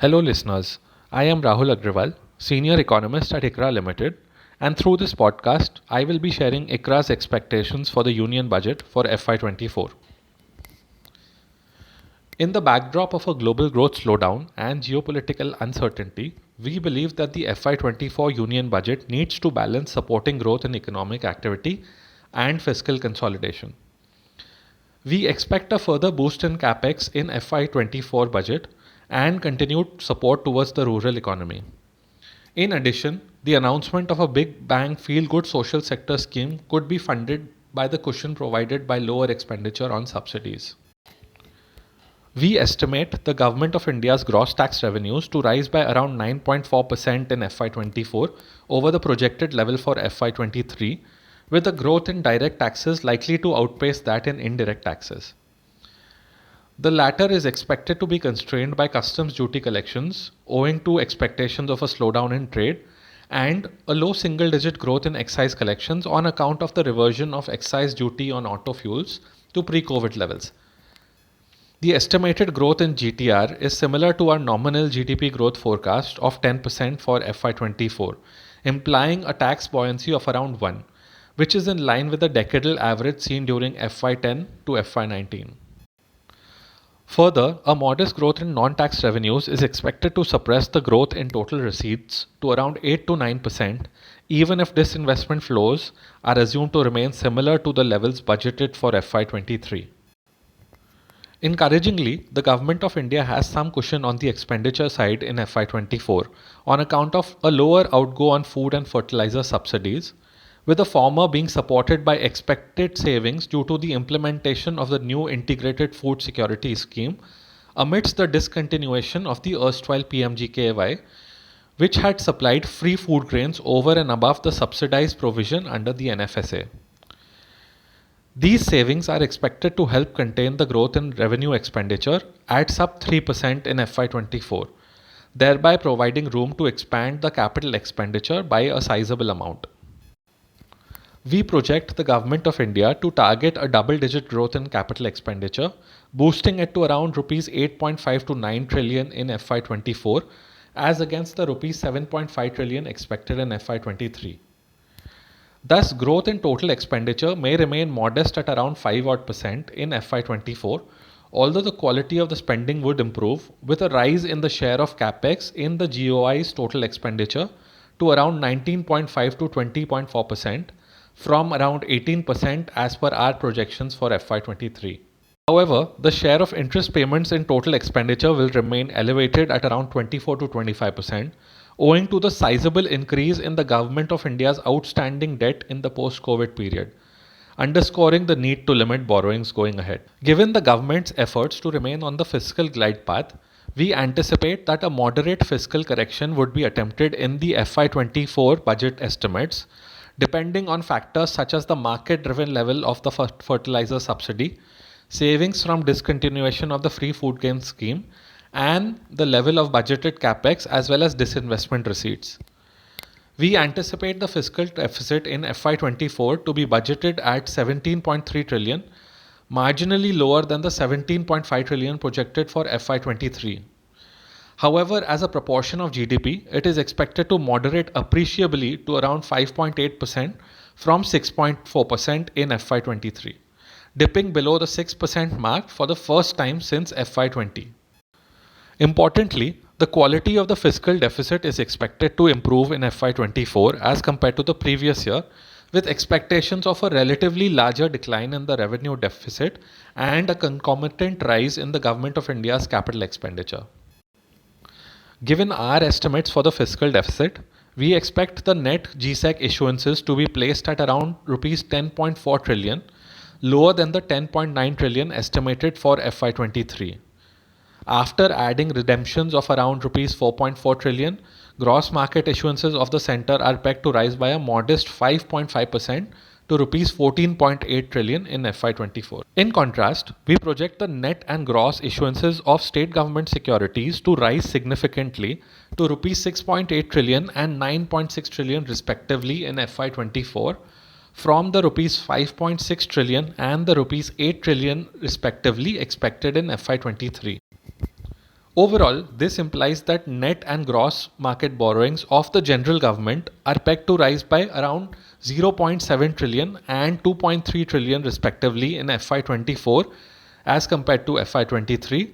Hello listeners, I am Rahul Agrawal, Senior Economist at ICRA Limited, and through this podcast, I will be sharing ICRA's expectations for the Union Budget for FY24. In the backdrop of a global growth slowdown and geopolitical uncertainty, we believe that the FY24 Union Budget needs to balance supporting growth in economic activity and fiscal consolidation. We expect a further boost in capex in FY24 budget and continued support towards the rural economy. In addition, the announcement of a big bang feel-good social sector scheme could be funded by the cushion provided by lower expenditure on subsidies. We estimate the Government of India's gross tax revenues to rise by around 9.4% in FY24 over the projected level for FY23, with the growth in direct taxes likely to outpace that in indirect taxes. The latter is expected to be constrained by customs duty collections, owing to expectations of a slowdown in trade and a low single-digit growth in excise collections on account of the reversion of excise duty on auto fuels to pre-COVID levels. The estimated growth in GTR is similar to our nominal GDP growth forecast of 10% for FY24, implying a tax buoyancy of around 1, which is in line with the decadal average seen during FY10 to FY19. Further, a modest growth in non-tax revenues is expected to suppress the growth in total receipts to around 8 to 9%, even if disinvestment flows are assumed to remain similar to the levels budgeted for FY23. Encouragingly, the Government of India has some cushion on the expenditure side in FY24 on account of a lower outgo on food and fertilizer subsidies, with the former being supported by expected savings due to the implementation of the new Integrated Food Security Scheme amidst the discontinuation of the erstwhile PMGKY, which had supplied free food grains over and above the subsidized provision under the NFSA. These savings are expected to help contain the growth in revenue expenditure at sub 3% in FY24, thereby providing room to expand the capital expenditure by a sizable amount. We project the Government of India to target a double-digit growth in capital expenditure, boosting it to around Rs 8.5 to 9 trillion in FY24 as against the Rs 7.5 trillion expected in FY23. Thus, growth in total expenditure may remain modest at around 5% in FY24, although the quality of the spending would improve with a rise in the share of capex in the GOI's total expenditure to around 19.5 to 20.4%, from around 18% as per our projections for FY23. However, the share of interest payments in total expenditure will remain elevated at around 24 to 25%, owing to the sizable increase in the Government of India's outstanding debt in the post-COVID period, underscoring the need to limit borrowings going ahead. Given the government's efforts to remain on the fiscal glide path, we anticipate that a moderate fiscal correction would be attempted in the FY24 budget estimates, depending on factors such as the market-driven level of the fertilizer subsidy, savings from discontinuation of the free food grain scheme, and the level of budgeted capex as well as disinvestment receipts. We anticipate the fiscal deficit in FY24 to be budgeted at 17.3 trillion, marginally lower than the 17.5 trillion projected for FY23. However, as a proportion of GDP, it is expected to moderate appreciably to around 5.8% from 6.4% in FY23, dipping below the 6% mark for the first time since FY20. Importantly, the quality of the fiscal deficit is expected to improve in FY24 as compared to the previous year, with expectations of a relatively larger decline in the revenue deficit and a concomitant rise in the Government of India's capital expenditure. Given our estimates for the fiscal deficit, we expect the net GSEC issuances to be placed at around Rs 10.4 trillion, lower than the 10.9 trillion estimated for FY23. After adding redemptions of around Rs 4.4 trillion, gross market issuances of the centre are pegged to rise by a modest 5.5% to Rs 14.8 trillion in FY24. In contrast, we project the net and gross issuances of state government securities to rise significantly to Rs 6.8 trillion and 9.6 trillion respectively in FY24, from the Rs 5.6 trillion and the Rs 8 trillion respectively expected in FY23. Overall, this implies that net and gross market borrowings of the general government are pegged to rise by around 0.7 trillion and 2.3 trillion respectively in FY24 as compared to FY23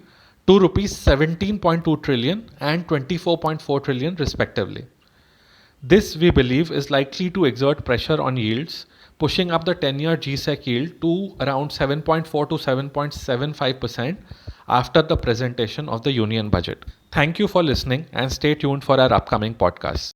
to rupees 17.2 trillion and 24.4 trillion respectively. This, we believe, is likely to exert pressure on yields, pushing up the 10-year GSEC yield to around 7.4 to 7.75% after the presentation of the Union Budget. Thank you for listening and stay tuned for our upcoming podcasts.